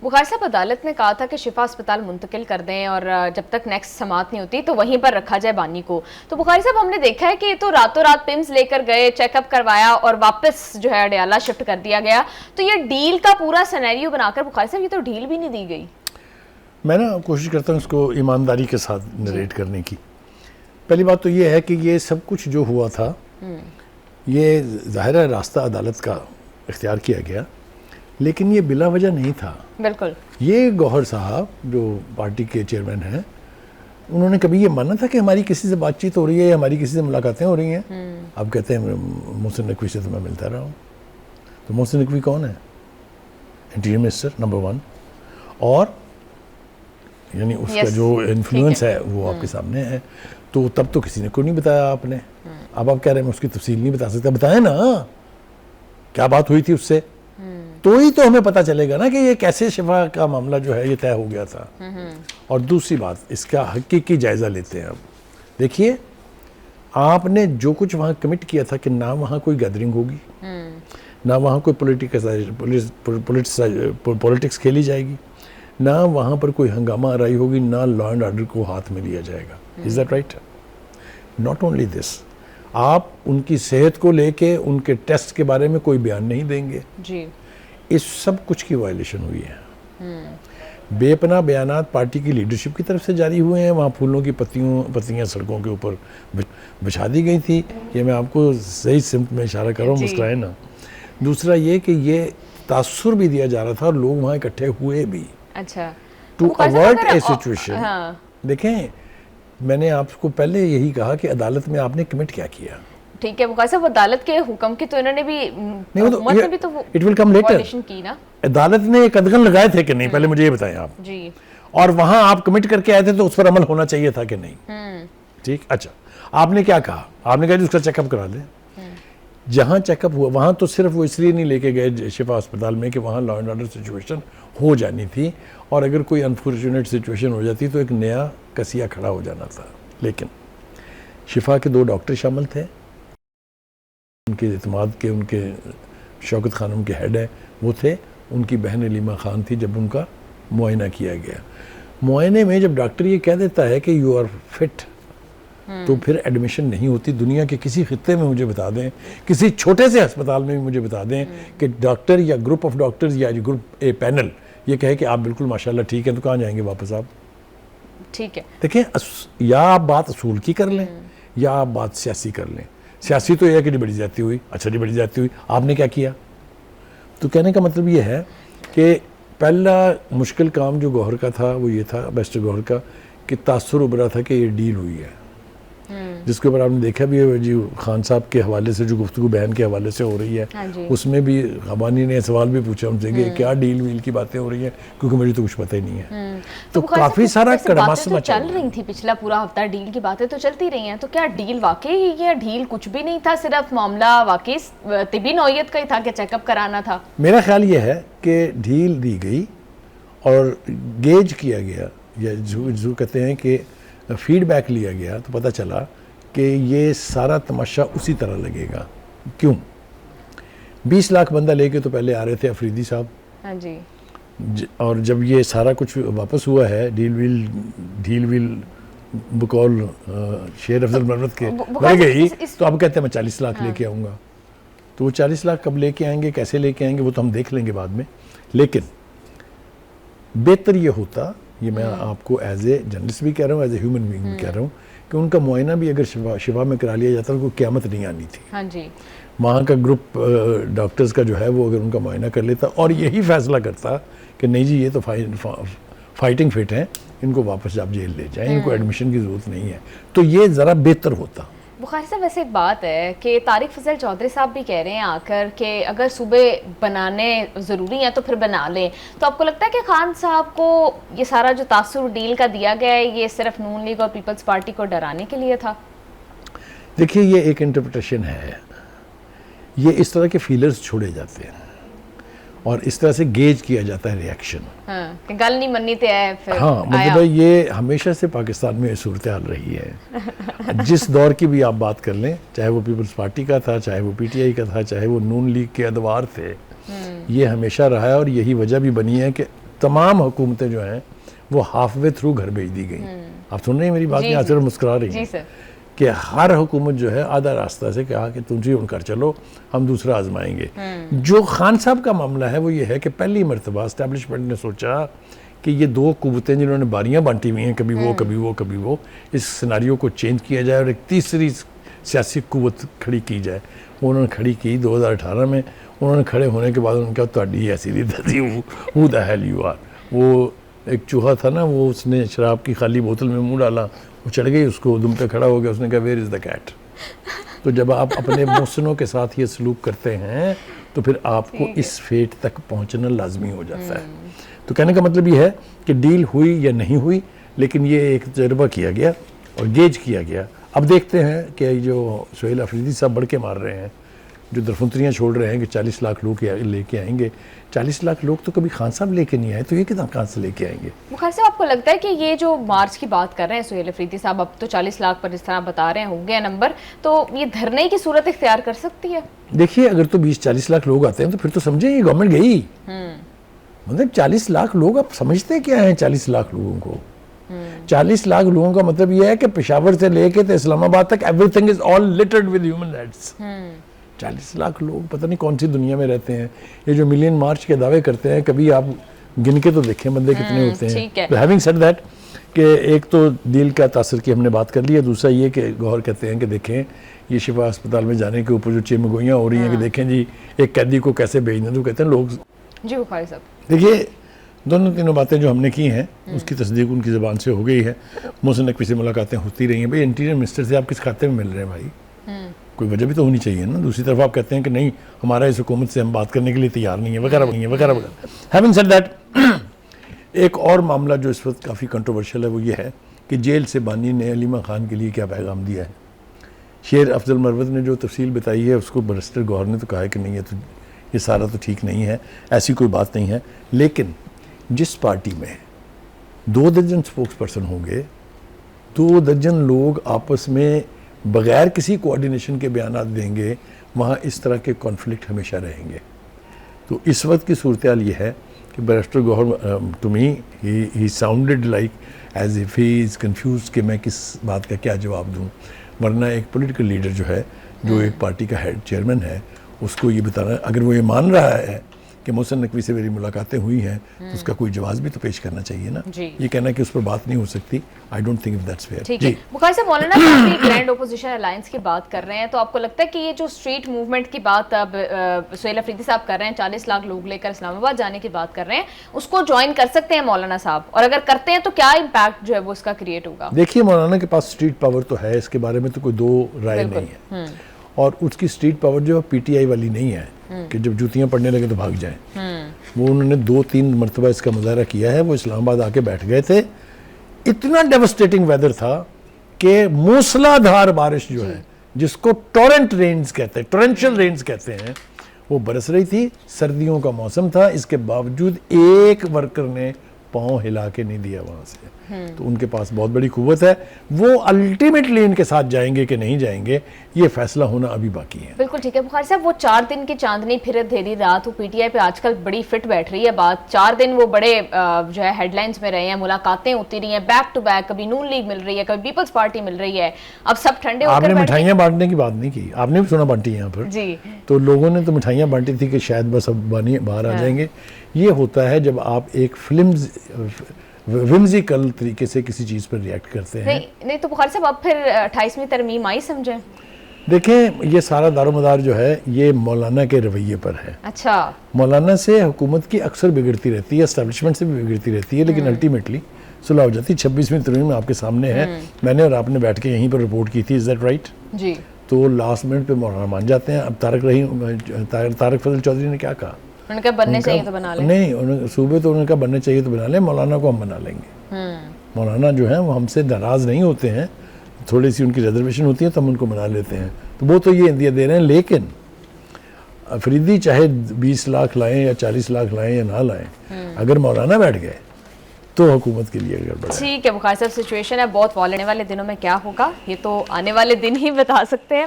बुखारी साहब, अदालत ने कहा था कि शिफा अस्पताल मुंतकिल कर दें और जब तक नेक्स्ट समाअत नहीं होती तो वहीं पर रखा जाए बानी को। तो बुखारी साहब, हमने देखा है कि तो रातों रात पिम्स लेकर गए, चेकअप करवाया और वापस जो है अडयाला शिफ्ट कर दिया गया। तो ये डील का पूरा सिनेरियो बनाकर बुखारी साहब ये तो डील भी नहीं दी गई। मैं ना कोशिश करता हूँ इसको ईमानदारी के साथ नरेट करने की। पहली बात तो ये है कि ये सब कुछ जो हुआ था ये ज़ाहिर है रास्ता अदालत का इख्तियार किया गया, लेकिन ये बिला वजह नहीं था। बिल्कुल। ये गौहर साहब जो पार्टी के चेयरमैन हैं, उन्होंने कभी ये माना था कि हमारी किसी से बातचीत हो रही है या हमारी किसी से मुलाकातें हो रही हैं? आप कहते हैं मोहसिन नकवी से तो मैं मिलता रहा हूँ। तो मोहसिन नकवी कौन है? इंटीरियर मिनिस्टर नंबर 1, और यानी उसका जो इन्फ्लुएंस है वो आपके सामने है। तो तब तो किसी ने को नहीं बताया आपने। अब आप कह रहे हैं मैं उसकी तफसील नहीं बता सकता। बताएं ना क्या बात हुई थी उससे, तो ही तो हमें पता चलेगा ना कि ये कैसे शिफा का मामला जो है ये तय हो गया था। और दूसरी बात, इसका हकीकी जायजा लेते हैं। अब देखिए, आपने जो कुछ वहाँ कमिट किया था कि ना वहाँ कोई गैदरिंग होगी, ना वहाँ कोई पॉलिटिक्स खेली जाएगी, ना वहाँ पर कोई हंगामा आराई होगी, ना लॉ एंड ऑर्डर को हाथ में लिया जाएगा। Is that right? Not only this, आप उनकी सेहत को लेके उनके टेस्ट के बारे में कोई बयान नहीं देंगे जी। इस सब कुछ की वायलेशन हुई है। बेपनाह बयानात पार्टी की लीडरशिप की तरफ से जारी हुए हैं। वहाँ फूलों की पत्तियाँ सड़कों के ऊपर बिछा दी गई थी। ये मैं आपको सही सिमत में इशारा कर रहा हूँ, मुस्कुराए ना। दूसरा ये कि ये तासुर भी दिया जा रहा था और लोग वहाँ इकट्ठे हुए भी। अच्छा, टू अवॉइड ए सिचुएशन। देखें, मैंने आपको पहले यही कहा कि अदालत में आपने कमिट क्या किया। ठीक है बुखारी साहब, अदालत के हुक्म की तो इन्होंने भी इट विल कम लेटर की ना। अदालत ने एक कदगन लगाए थे कि नहीं, पहले मुझे ये बताएं आप जी। और वहां आप कमिट करके आए थे तो उस पर अमल होना चाहिए था कि नहीं? ठीक। अच्छा, आपने क्या कहा? आपने कहा जी उसका चेकअप करा लें। जहां चेकअप हुआ वहां तो सिर्फ वो इसलिए नहीं लेके गए शिफा अस्पताल में कि वहां लॉ एंड ऑर्डर सिचुएशन हो जानी थी, और अगर कोई अनफॉर्चुनेट सिचुएशन हो जाती तो एक नया कसिया खड़ा हो जाना था। लेकिन शिफा के 2 डॉक्टर शामिल थे, उनके इत्मीनान के, उनके शौकत खानम के हेड है वो थे, उनकी बहन अलीमा खान थी। जब उनका मुआयना किया गया, मुआयने में जब डॉक्टर ये कह देता है कि यू आर फिट, तो फिर एडमिशन नहीं होती। दुनिया के किसी खित्ते में मुझे बता दें, किसी छोटे से अस्पताल में भी मुझे बता दें कि डॉक्टर या ग्रुप ऑफ डॉक्टर्स या ग्रुप ए पैनल ये कहे कि आप बिल्कुल माशाल्लाह ठीक है, तो कहाँ जाएंगे वापस आप? ठीक है, देखें, या आप बात असूल की कर लें या आप बात सियासी कर लें। सियासी तो यह है कि जी बड़ी जाती हुई, अच्छा जी बड़ी जाती हुई, आपने क्या किया? तो कहने का मतलब ये है कि पहला मुश्किल काम जो गौहर का था वो ये था, बेस्ट गौहर का, कि तासुर उभरा था कि ये डील हुई है, जिसके ऊपर आपने देखा भी है जी खान साहब के हवाले से जो गुफ्तगू बयान के हवाले से हो रही है। हाँ, उसमें भी हमानी ने सवाल भी पूछा हमसे कि क्या डील वील की बातें हो रही है, क्योंकि मुझे तो कुछ पता ही नहीं है। तो काफी सारा कड़मासमा चल रही थी पिछला पूरा हफ्ता, डील की बातें तो चलती रही हैं। तो क्या डील वाकई ही, या डील कुछ भी नहीं था, सिर्फ मामला वाकई तिबी नौयत का ही था कि चेकअप कराना था? मेरा ख्याल ये है कि डील दी गई और गेज किया गया, या जो कहते हैं कि फीडबैक लिया गया, तो पता चला कि ये सारा तमाशा उसी तरह लगेगा। क्यों? 20 लाख बंदा लेके तो पहले आ रहे थे अफरीदी साहब। हाँ जी। और जब ये सारा कुछ वापस हुआ है, डील विल बकौल शेर अफजल मरवत के बढ़ गई, तो अब कहते हैं मैं 40 लाख लेके आऊँगा। तो वो 40 लाख कब लेके आएंगे, कैसे लेके आएंगे, वो तो हम देख लेंगे बाद में। लेकिन बेहतर ये होता, ये मैं आपको एज ए जर्नलिस्ट भी कह रहा हूँ, एज ए ह्यूमन बीइंग भी कह रहा हूँ, कि उनका मुआयना भी अगर शिफा में करा लिया जाता तो कोई क़यामत नहीं आनी थी। हाँ जी। वहाँ का ग्रुप डॉक्टर्स का जो है वो अगर उनका मुआयना कर लेता और यही फैसला करता कि नहीं जी ये तो फाइटिंग फिट हैं, इनको वापस आप जेल ले जाएं, इनको एडमिशन की ज़रूरत नहीं है, तो ये ज़रा बेहतर होता। बुखारी साहब, वैसे एक बात है कि तारिक फजल चौधरी साहब भी कह रहे हैं आकर कि अगर सूबे बनाने ज़रूरी हैं तो फिर बना लें। तो आपको लगता है कि खान साहब को ये सारा जो तासुर डील का दिया गया है ये सिर्फ नून लीग और पीपल्स पार्टी को डराने के लिए था? देखिए, ये एक इंटरप्रिटेशन है, ये इस तरह के फीलर्स छोड़े जाते हैं और इस तरह से गेज किया जाता है रिएक्शन। हाँ, गल नहीं मननी ते है फिर। हाँ, मतलब ये हमेशा से पाकिस्तान में सूरत हाल रही है। जिस दौर की भी आप बात कर लें, चाहे वो पीपल्स पार्टी का था, चाहे वो पीटीआई का था, चाहे वो नून लीग के अदवार थे, ये हमेशा रहा है और यही वजह भी बनी है कि तमाम हुकूमतें जो हैं वो हाफ वे थ्रू घर भेज दी गई। आप सुन रही हैं मेरी बात, जी, यहाँ जी। सिर्फ मुस्कुरा रही जी हैं सर। कि हर हुकूमत जो है आधा रास्ता से कहा कि तुम जी कर चलो, हम दूसरा आजमाएंगे। जो खान साहब का मामला है वो ये है कि पहली मरतबा एस्टेब्लिशमेंट ने सोचा कि ये दो कुव्वतें जिन्होंने बारियां बांटी हुई हैं, कभी वो कभी वो कभी वो, इस सिनारियो को चेंज किया जाए और एक तीसरी सियासी कुव्वत खड़ी की जाए। वो उन्होंने खड़ी की 2018 में। उन्होंने खड़े होने के बाद उन्होंने कहा ਤੁਹਾਡੀ ऐसी दी who the hell you are. वो एक चूहा था ना, वो उसने शराब की खाली बोतल में मुंह डाला, वो चढ़ गई उसको, दुम पे खड़ा हो गया, उसने कहा वेयर इज़ द कैट। तो जब आप अपने मोहसिनों के साथ ये सलूक करते हैं तो फिर आपको इस फेट तक पहुंचना लाजमी हो जाता है। तो कहने का मतलब ये है कि डील हुई या नहीं हुई, लेकिन ये एक तजर्बा किया गया और गेज किया गया। अब देखते हैं कि जो सुहेल अफरीदी साहब बढ़ के मार रहे हैं, जो दरफुंतरियाँ छोड़ रहे हैं कि 40 लाख लोग लेके आएंगे। 40 लाख लोग तो कभी खान साहब लेके नहीं आए, तो ये कितना कहाँ से लेके आएंगे? बुखारी साहब, आपको लगता है कि ये जो मार्च की बात कर रहे हैं सुहेल अफरीदी साहब, अब तो 40 लाख पर जिस तरह बता रहे हैं हो गया नंबर, तो ये धरने की सूरत इख्तियार कर सकती है? देखिए, अगर तो 20-40 लाख लोग आते हैं तो फिर तो समझे ये गवर्नमेंट गई। मतलब 40 लाख लोग, आप समझते क्या है 40 लाख लोगों को? 40 लाख लोगों का मतलब यह है कि पेशावर से लेके तो इस्लामाबाद तक everything is all littered with human rights. 40 lakh लोग पता नहीं कौन सी दुनिया में रहते हैं। ये जो मिलियन मार्च के दावे करते हैं, कभी आप गिन के तो देखें बंदे कितने होते हैं। तो हैविंग सेड दैट, कि एक तो डील का तासर की हमने बात कर ली है, दूसरा ये कि गौर कहते हैं कि देखें ये शिफा अस्पताल में जाने के ऊपर जो चिमगोइयाँ हो रही हैं कि देखें जी एक कैदी को कैसे भेजना, तो कहते हैं लोग। जी बुखारी साहब, देखिए दोनों तीनों बातें जो हमने की हैं उसकी तस्दीक उनकी ज़बान से हो गई है। मोहसिन नकवी से मुलाकातें होती रही हैं। भाई इंटीरियर मिनिस्टर से आप किस खाते में मिल रहे हैं भाई? कोई वजह भी तो होनी चाहिए ना। दूसरी तरफ आप कहते हैं कि नहीं, हमारा इस हुकूमत से हम बात करने के लिए तैयार नहीं है, वगैरह नहीं है, वगैरह वगैरह। हैविंग सेड दैट, एक और मामला जो इस वक्त काफ़ी कंट्रोवर्शियल है वो ये है कि जेल से बानी ने अलीमा खान के लिए क्या पैगाम दिया है। शेर अफजल मरवत ने जो तफसील बताई है उसको बैरिस्टर गौहर ने तो कहा है कि नहीं, ये सारा तो ठीक नहीं है, ऐसी कोई बात नहीं है। लेकिन जिस पार्टी में 2 दर्जन स्पोक्स पर्सन होंगे, 2 दर्जन लोग आपस में बगैर किसी कोऑर्डिनेशन के बयान देंगे, वहाँ इस तरह के कॉन्फ्लिक्ट हमेशा रहेंगे। तो इस वक्त की सूरत हाल ये है कि barrister Gauhar to me he sounded like as if he is confused कि मैं किस बात का क्या जवाब दूँ। वरना एक पॉलिटिकल लीडर जो है, जो एक पार्टी का हेड चेयरमैन है, उसको ये बताना, अगर वो ये मान रहा है कि मोहसिन नकवी से मेरी मुलाकातें हुई हैं तो उसका कोई जवाब भी तो पेश करना चाहिए ना। ये कहना कि उस पर बात नहीं हो सकती, I don't think if that's fair. ठीक है बुखारी साहब, मौलाना साहब भी ग्रैंड ओपोजिशन अलायंस की बात कर रहे हैं, तो आपको लगता है कि ये जो स्ट्रीट मूवमेंट की बात अब सुहेल अफरीदी साहब कर रहे हैं, 40 लाख लोग लेकर इस्लामाबाद जाने की बात कर रहे हैं, उसको ज्वाइन कर सकते हैं मौलाना साहब? और अगर करते हैं तो क्या इम्पैक्ट जो है वो इसका क्रिएट होगा? देखिए, मौलाना के पास स्ट्रीट पावर तो है, इसके बारे में तो कोई दो राय नहीं है। और उसकी स्ट्रीट पावर जो है पीटीआई वाली नहीं है कि जब जूतियां पड़ने लगे तो भाग जाएं। वो उन्होंने 2-3 मरतबा इसका मुजाहरा किया है। वो इस्लामाबाद आके बैठ गए थे, इतना डेवस्टेटिंग वेदर था कि मूसलाधार बारिश जो है, जिसको टोरेंट रेन्स कहते हैं, टोरेंशियल रेन्स कहते हैं, वो बरस रही थी। सर्दियों का मौसम था, इसके बावजूद एक वर्कर ने पाँव हिला के नहीं दिया वहाँ से। तो उनके पास बहुत बड़ी कुव्वत है। वो अल्टीमेटली इनके साथ जाएंगे कि नहीं जाएंगे, ये फैसला होना अभी बाकी है। बिल्कुल ठीक है बुखारी साहब, वो 4 दिन की चांदनी फिर अंधेरी रात, वो पीटीआई पे आजकल बड़ी फिट बैठ रही है बात। 4 दिन वो बड़े जो है हेडलाइंस में रहे हैं, मुलाकातें होती रही हैं बैक टू बैक, कभी नून लीग मिल रही है, कभी पीपल्स पार्टी मिल रही है, अब सब ठंडे होकर आपने मिठाइयाँ बांटने की बात नहीं की, आपने भी सुना बांटी यहाँ पर जी। तो लोगों ने तो मिठाइयाँ बांटी थी कि शायद बस अब बाहर आ जाएंगे। ये होता है जब आप एक विम्सिकल तरीके से किसी चीज़ पर रिएक्ट करते हैं। नहीं तो बुखारी साहब, अब फिर 28वीं तरमीम आई समझें? देखें, ये सारा दारोमदार जो है ये मौलाना के रवैये पर है। अच्छा, मौलाना से हुकूमत की अक्सर बिगड़ती रहती है, एस्टेब्लिशमेंट से भी बिगड़ती रहती है, लेकिन अल्टीमेटली सुलह हो जाती है। 26वीं तरमीम आपके सामने है, मैंने और आपने बैठ के यहीं पर रिपोर्ट की थी, इज दैट राइट? जी। तो लास्ट मिनट पे मौलाना मान जाते हैं। अब तारक फजल चौधरी ने क्या कहा? उन्होंने कहा बनने चाहिए तो बना लें। नहीं, सूबे तो उन्होंने कहा बनने चाहिए तो बना लें, मौलाना को हम बना लेंगे। मौलाना जो है वो हमसे नाराज़ नहीं होते हैं, थोड़ी सी उनकी रिजर्वेशन होती है तो हम उनको बना लेते हैं। तो वो तो ये इंदिया दे रहे हैं, लेकिन अफरीदी चाहे 20 लाख लाएं या 40 लाख लाएं या ना लाएं, अगर मौलाना बैठ गए तो हुकूमत के लिए गड़बड़ है। ठीक है बुखारी साहब, सिचुएशन है बहुत वॉलेट। आने वाले दिनों में क्या होगा ये तो आने वाले दिन ही बता सकते हैं।